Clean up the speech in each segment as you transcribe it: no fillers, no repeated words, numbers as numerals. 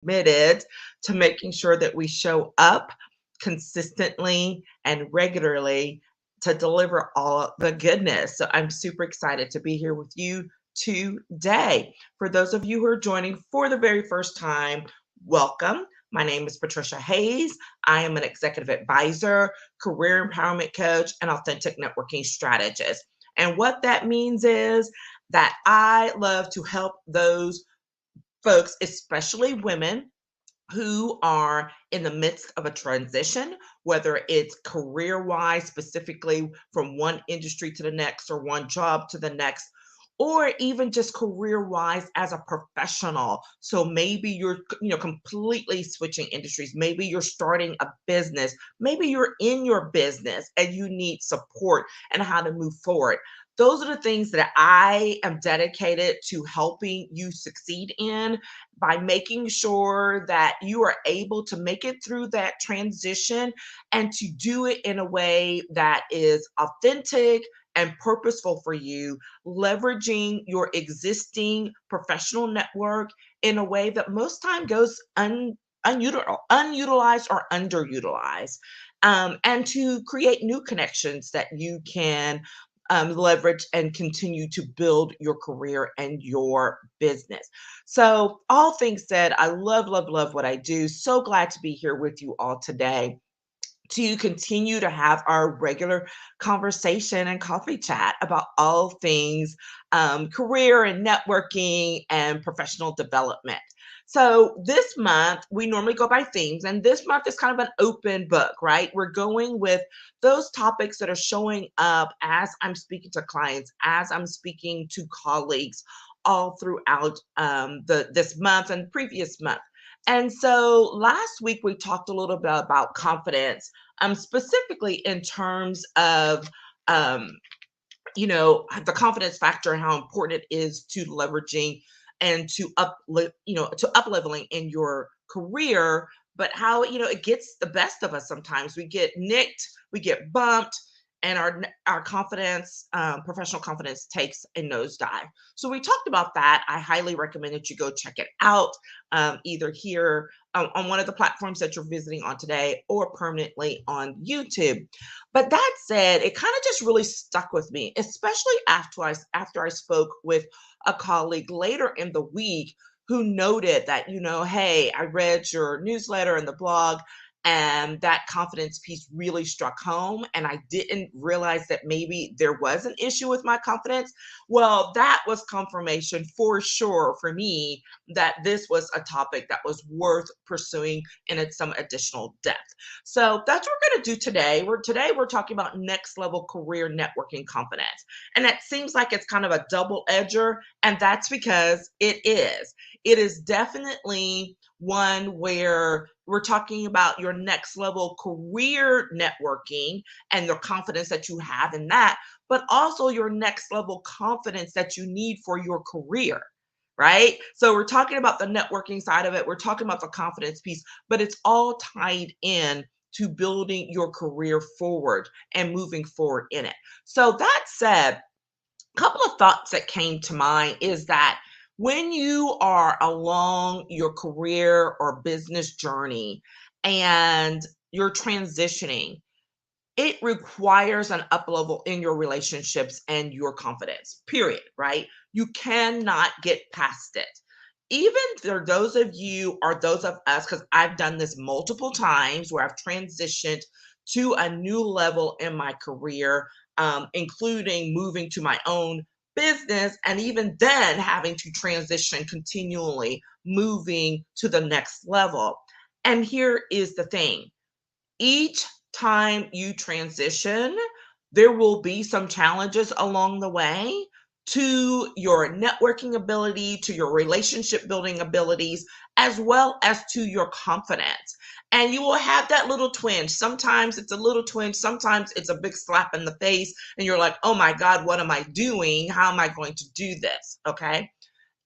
committed to making sure that we show up consistently and regularly to deliver all the goodness. So I'm super excited to be here with you today. For those of you who are joining for the very first time, welcome. My name is Patricia Hayes. I am an executive advisor, career empowerment coach, and authentic networking strategist. And what that means is that I love to help those folks, especially women, who are in the midst of a transition, whether it's career wise, specifically from one industry to the next or one job to the next, or even just career wise as a professional. So maybe you're, completely switching industries. Maybe you're starting a business. Maybe you're in your business and you need support and how to move forward. Those are the things that I am dedicated to helping you succeed in by making sure that you are able to make it through that transition and to do it in a way that is authentic and purposeful for you, leveraging your existing professional network in a way that most time goes unutilized or underutilized, and to create new connections that you can leverage and continue to build your career and your business. So, all things said, I love, love, love what I do. So glad to be here with you all today to continue to have our regular conversation and coffee chat about all things career and networking and professional development. So, this month, we normally go by themes, and this month is kind of an open book, right? We're going with those topics that are showing up as I'm speaking to clients, as I'm speaking to colleagues all throughout this month and previous month. And so last week we talked a little bit about confidence, specifically in terms of the confidence factor and how important it is to leveraging and to up leveling in your career, but how it gets the best of us. Sometimes we get nicked, we get bumped, and our confidence, professional confidence, takes a nosedive. So we talked about that. I highly recommend that you go check it out, either here on one of the platforms that you're visiting on today or permanently on YouTube. But that said, it kind of just really stuck with me, especially after I spoke with a colleague later in the week who noted that, hey, I read your newsletter and the blog, and that confidence piece really struck home. And I didn't realize that maybe there was an issue with my confidence. Well, that was confirmation for sure for me that this was a topic that was worth pursuing in some additional depth. So that's what we're going to do today. We're talking about next level career networking confidence. And that seems like it's kind of a double edger, and that's because it is. It is definitely one where we're talking about your next level career networking and the confidence that you have in that, but also your next level confidence that you need for your career. Right. So we're talking about the networking side of it. We're talking about the confidence piece, but it's all tied in to building your career forward and moving forward in it. So that said, a couple of thoughts that came to mind is that when you are along your career or business journey and you're transitioning, it requires an up level in your relationships and your confidence, period, right? You cannot get past it. Even for those of you or those of us, because I've done this multiple times where I've transitioned to a new level in my career, including moving to my own business, and even then having to transition continually, moving to the next level. And here is the thing, each time you transition, there will be some challenges along the way to your networking ability, to your relationship building abilities, as well as to your confidence. And you will have that little twinge. Sometimes it's a little twinge, sometimes it's a big slap in the face, and you're like, oh my God, what am I doing? How am I going to do this? Okay.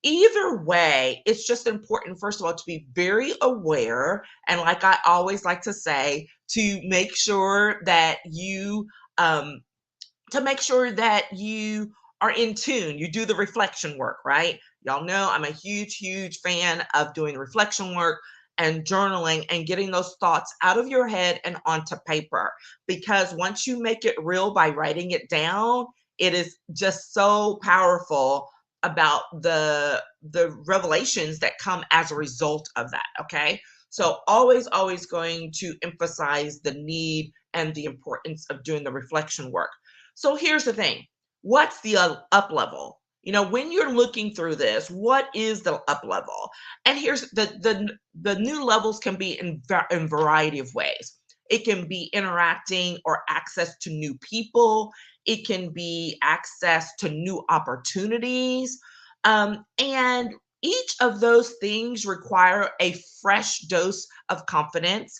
Either way, it's just important, first of all, to be very aware. And like I always like to say, to make sure that um, you are in tune. You do the reflection work, right? Y'all know I'm a huge, huge fan of doing reflection work and journaling and getting those thoughts out of your head and onto paper. Because once you make it real by writing it down, it is just so powerful about the revelations that come as a result of that. Okay. So always going to emphasize the need and the importance of doing the reflection work. So here's the thing. What's the up level? When you're looking through this, what is the up level? And here's the new levels can be in variety of ways. It can be interacting or access to new people. It can be access to new opportunities. And each of those things require a fresh dose of confidence.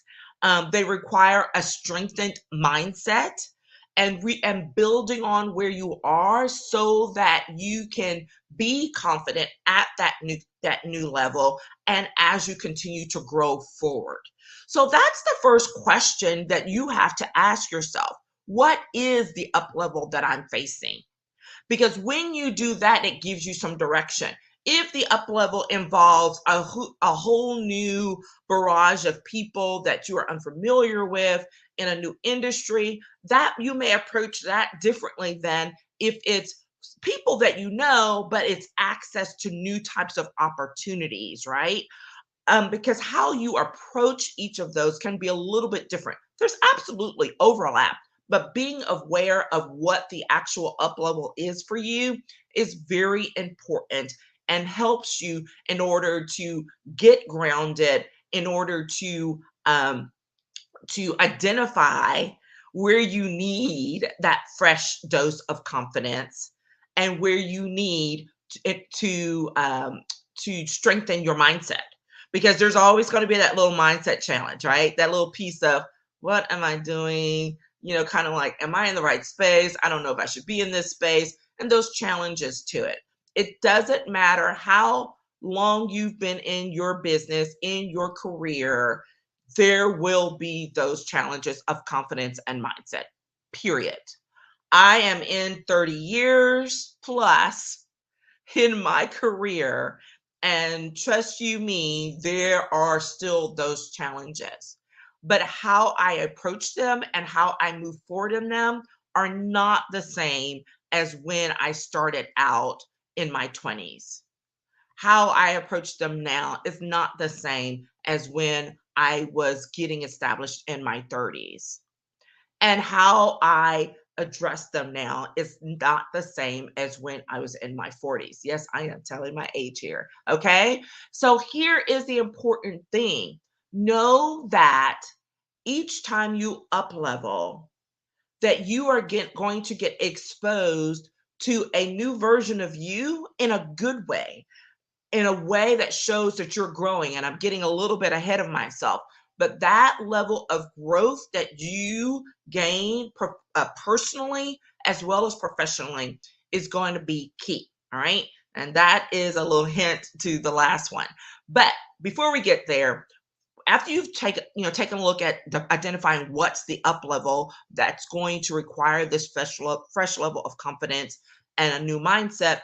They require a strengthened mindset and building on where you are so that you can be confident at that new level and as you continue to grow forward. So that's the first question that you have to ask yourself. What is the up level that I'm facing? Because when you do that, it gives you some direction. If the up level involves a whole new barrage of people that you are unfamiliar with in a new industry, that you may approach that differently than if it's people that you know, but it's access to new types of opportunities, right? Because how you approach each of those can be a little bit different. There's absolutely overlap, but being aware of what the actual up level is for you is very important and helps you in order to get grounded, in order to identify where you need that fresh dose of confidence and where you need it to strengthen your mindset, because there's always going to be that little mindset challenge, right? That little piece of what am I doing? Kind of like, am I in the right space? I don't know if I should be in this space, and those challenges to it. It doesn't matter how long you've been in your business, in your career, there will be those challenges of confidence and mindset, period. I am in 30 years plus in my career, and trust you me, there are still those challenges. But how I approach them and how I move forward in them are not the same as when I started out in my 20s. How I approach them now is not the same as when I was getting established in my 30s. And how I address them now is not the same as when I was in my 40s. Yes, I am telling my age here. Okay. So here is the important thing. Know that each time you up level, that you are going to get exposed to a new version of you in a good way, in a way that shows that you're growing. And I'm getting a little bit ahead of myself, but that level of growth that you gain personally as well as professionally is going to be key. All right. And that is a little hint to the last one. But before we get there, after you've taken a look at identifying what's the up level that's going to require this fresh level of confidence and a new mindset,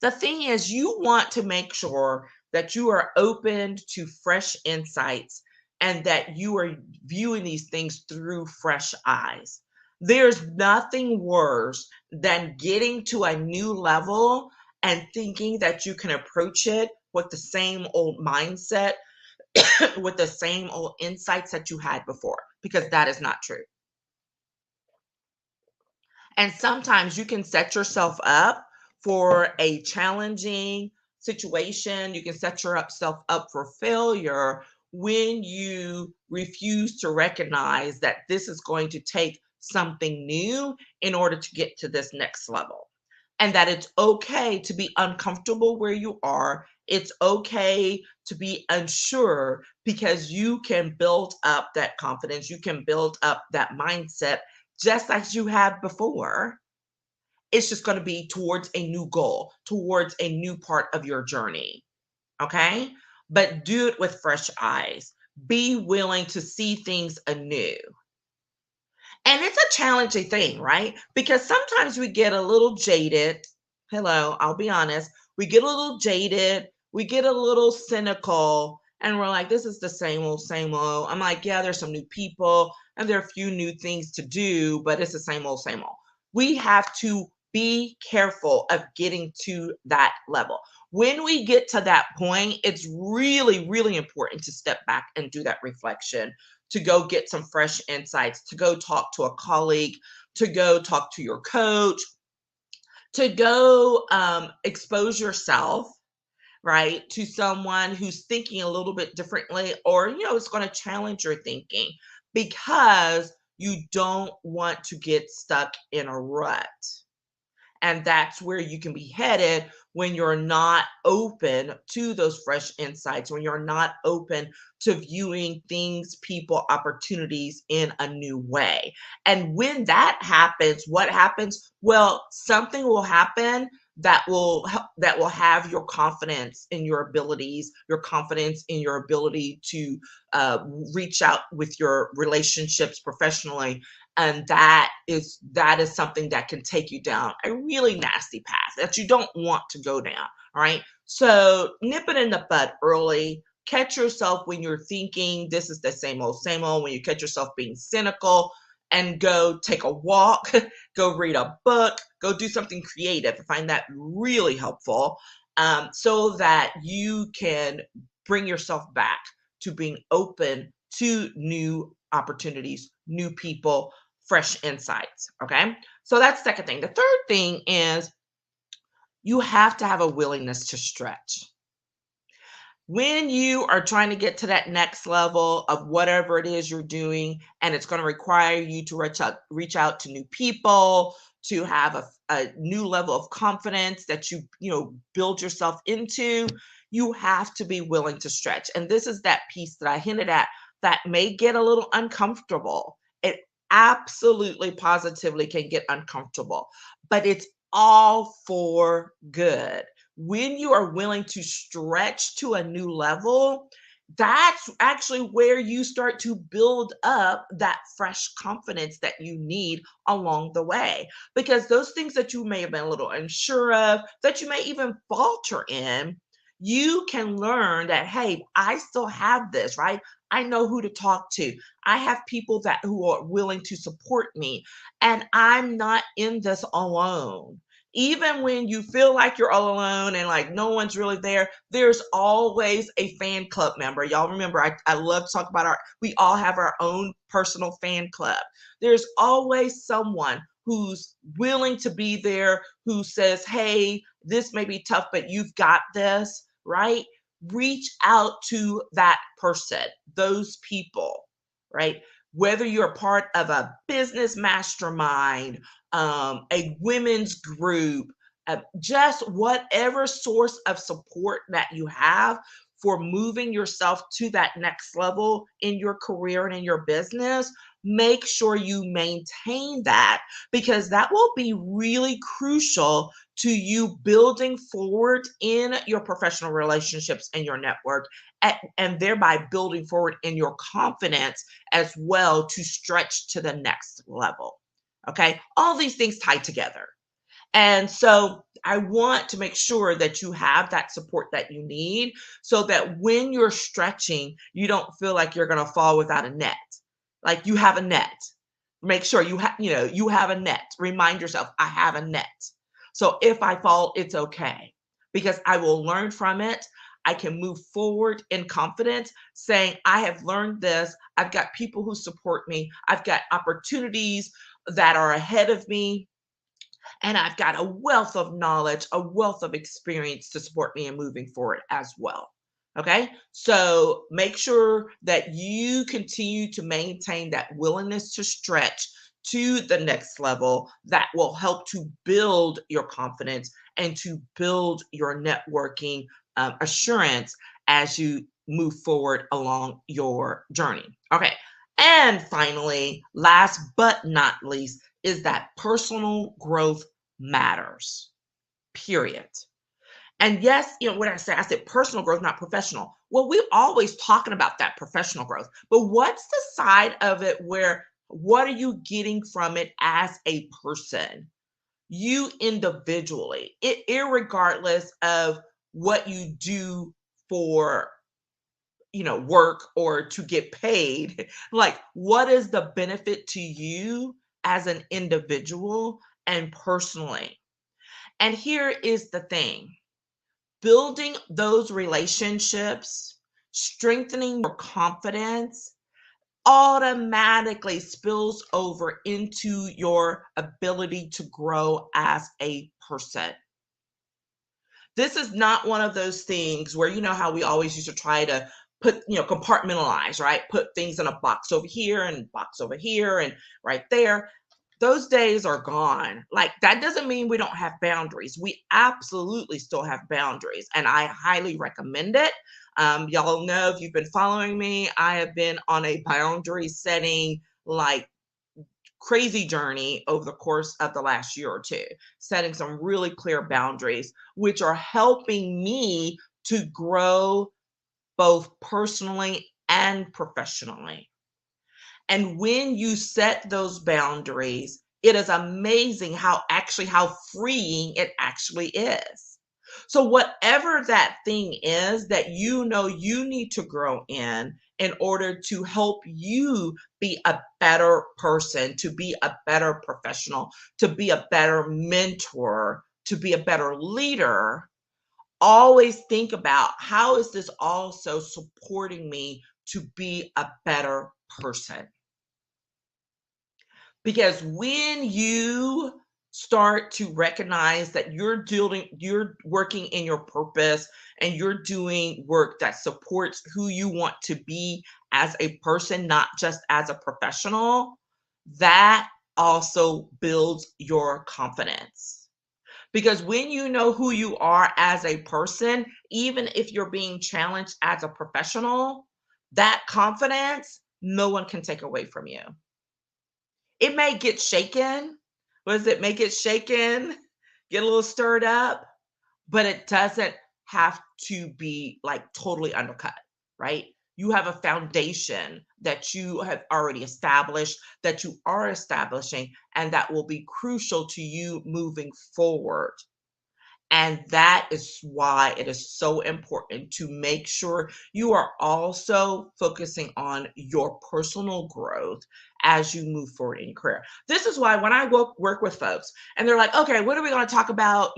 the thing is, you want to make sure that you are open to fresh insights and that you are viewing these things through fresh eyes. There's nothing worse than getting to a new level and thinking that you can approach it with the same old mindset, with the same old insights that you had before, because that is not true. And sometimes you can set yourself up for a challenging situation. You can set yourself up for failure when you refuse to recognize that this is going to take something new in order to get to this next level. And that it's okay to be uncomfortable where you are. It's okay to be unsure because you can build up that confidence. You can build up that mindset just like you have before. It's just going to be towards a new goal, towards a new part of your journey. Okay. But do it with fresh eyes. Be willing to see things anew. And it's a challenging thing, right? Because sometimes we get a little jaded. Hello, I'll be honest. we get a little jaded, we get a little cynical, and we're like, this is the same old, same old. I'm like, yeah, there's some new people and there are a few new things to do, but it's the same old, same old. We have to be careful of getting to that level. When we get to that point, it's really, really important to step back and do that reflection, to go get some fresh insights, to go talk to a colleague, to go talk to your coach, to go expose yourself, right, to someone who's thinking a little bit differently, or, it's going to challenge your thinking, because you don't want to get stuck in a rut. And that's where you can be headed when you're not open to those fresh insights, when you're not open to viewing things, people, opportunities in a new way. And when that happens, what happens? Well, something will happen that will that will have your confidence in your abilities, your confidence in your ability to uh, reach out with your relationships professionally, and that is something that can take you down a really nasty path that you don't want to go down. All right, so nip it in the bud early. Catch yourself when you're thinking this is the same old, when you catch yourself being cynical, and go take a walk, go read a book, go do something creative. I find that really helpful, so that you can bring yourself back to being open to new opportunities, new people, fresh insights. Okay. So that's the second thing. The third thing is you have to have a willingness to stretch. When you are trying to get to that next level of whatever it is you're doing, and it's going to require you to reach out to new people, to have a new level of confidence that you build yourself into, you have to be willing to stretch. And this is that piece that I hinted at that may get a little uncomfortable. It absolutely positively can get uncomfortable, but it's all for good. When you are willing to stretch to a new level, that's actually where you start to build up that fresh confidence that you need along the way. Because those things that you may have been a little unsure of, that you may even falter in, you can learn that, hey, I still have this, right? I know who to talk to. I have people that who are willing to support me, and I'm not in this alone. Even when you feel like you're all alone and like no one's really there, there's always a fan club member. Y'all remember, I love to talk about we all have our own personal fan club. There's always someone who's willing to be there, who says, hey, this may be tough, but you've got this, right? Reach out to that person, those people, right? Whether you're part of a business mastermind, a women's group, just whatever source of support that you have for moving yourself to that next level in your career and in your business, make sure you maintain that, because that will be really crucial to you building forward in your professional relationships and your network, and thereby building forward in your confidence as well to stretch to the next level. Okay, all these things tie together. And so I want to make sure that you have that support that you need, so that when you're stretching, you don't feel like you're going to fall without a net. Like you have a net. Make sure you have a net. Remind yourself, I have a net. So if I fall, it's okay, because I will learn from it. I can move forward in confidence, saying, I have learned this. I've got people who support me. I've got opportunities that are ahead of me, and I've got a wealth of knowledge, a wealth of experience to support me in moving forward as well. Okay. So make sure that you continue to maintain that willingness to stretch to the next level that will help to build your confidence and to build your networking assurance as you move forward along your journey. Okay. And finally, last but not least, is that personal growth matters, period. And yes, what I said personal growth, not professional. Well, we're always talking about that professional growth, but what's the side of it where what are you getting from it as a person? you individually, irregardless of what you do for work or to get paid. Like, what is the benefit to you as an individual and personally? And here is the thing: building those relationships, strengthening your confidence automatically spills over into your ability to grow as a person. This is not one of those things where, how we always used to try to put, compartmentalize, right? Put things in a box over here and box over here and right there. Those days are gone. Like, that doesn't mean we don't have boundaries. We absolutely still have boundaries, and I highly recommend it. Y'all know, if you've been following me, I have been on a boundary setting, like, crazy journey over the course of the last year or two, setting some really clear boundaries, which are helping me to grow both personally and professionally. And when you set those boundaries, it is amazing how freeing it actually is. So whatever that thing is that you need to grow in order to help you be a better person, to be a better professional, to be a better mentor, to be a better leader, always think about, how is this also supporting me to be a better person? Because when you start to recognize that you're working in your purpose and you're doing work that supports who you want to be as a person, not just as a professional, that also builds your confidence. Because when you know who you are as a person, even if you're being challenged as a professional, that confidence, no one can take away from you. It may get shaken. What is it? May get shaken, get a little stirred up, but it doesn't have to be like totally undercut, right? You have a foundation that you have already established, that you are establishing, and that will be crucial to you moving forward. And that is why it is so important to make sure you are also focusing on your personal growth as you move forward in your career. This is why when I work with folks and they're like, okay, what are we going to talk about?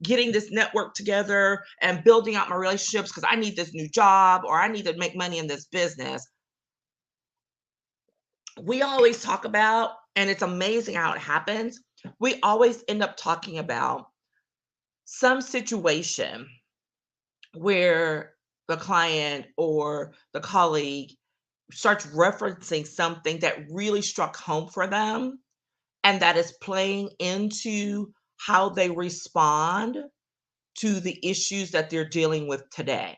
Getting this network together and building out my relationships because I need this new job or I need to make money in this business. We always talk about, and it's amazing how it happens, we always end up talking about some situation where the client or the colleague starts referencing something that really struck home for them and that is playing into how they respond to the issues that they're dealing with today.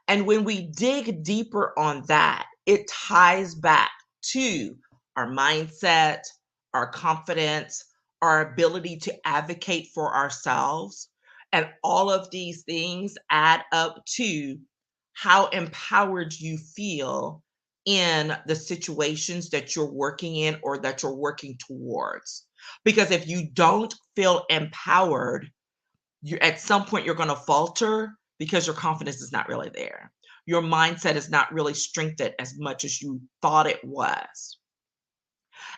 And when we dig deeper on that, it ties back to our mindset, our confidence, our ability to advocate for ourselves. And all of these things add up to how empowered you feel in the situations that you're working in or that you're working towards. Because if you don't feel empowered, you at some point you're going to falter because your confidence is not really there. Your mindset is not really strengthened as much as you thought it was.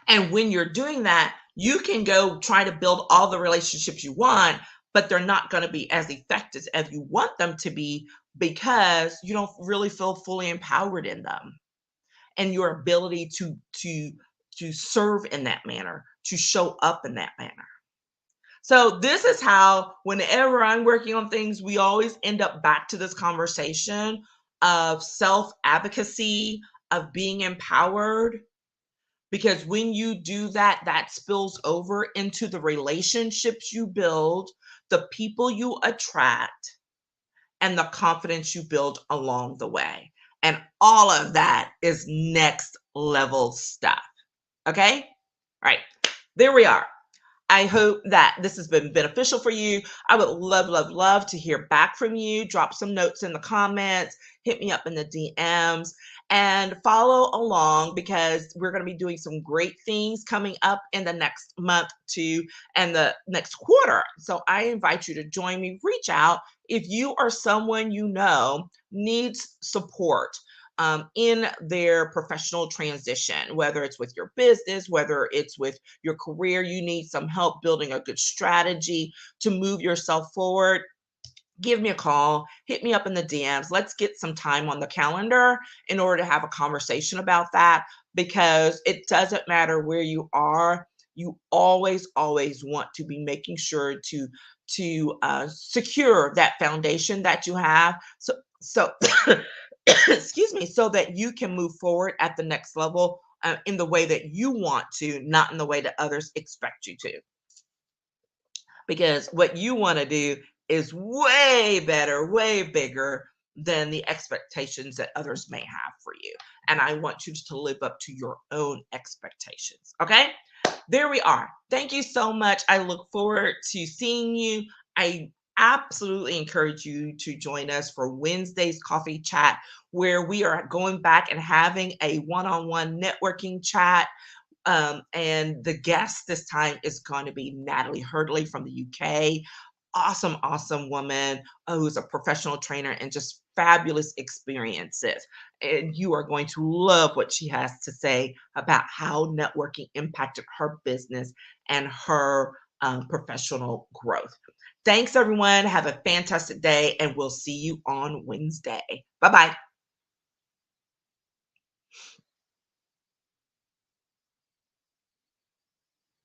And when you're doing that, you can go try to build all the relationships you want, but they're not going to be as effective as you want them to be because you don't really feel fully empowered in them and your ability to serve in that manner, to show up in that manner. So this is how, whenever I'm working on things, we always end up back to this conversation of self-advocacy, of being empowered. Because when you do that, that spills over into the relationships you build, the people you attract, and the confidence you build along the way. And all of that is next level stuff. Okay? All right. There we are. I hope that this has been beneficial for you. I would love, love, love to hear back from you. Drop some notes in the comments, hit me up in the DMs, and follow along because we're going to be doing some great things coming up in the next month too and the next quarter. So I invite you to join me. Reach out if you or someone you know needs support in their professional transition, whether it's with your business, whether it's with your career, you need some help building a good strategy to move yourself forward. Give me a call, hit me up in the DMs. Let's get some time on the calendar in order to have a conversation about that because it doesn't matter where you are. You always, always want to be making sure to secure that foundation that you have. So excuse me, so that you can move forward at the next level in the way that you want to, not in the way that others expect you to. Because what you want to do is way better, way bigger than the expectations that others may have for you. And I want you to live up to your own expectations. Okay? There we are. Thank you so much. I look forward to seeing you. I absolutely encourage you to join us for Wednesday's coffee chat, where we are going back and having a one on one networking chat. And the guest this time is going to be Natalie Hurdley from the UK. Awesome, awesome woman who's a professional trainer and just fabulous experiences. And you are going to love what she has to say about how networking impacted her business and her professional growth. Thanks, everyone. Have a fantastic day, and we'll see you on Wednesday. Bye bye.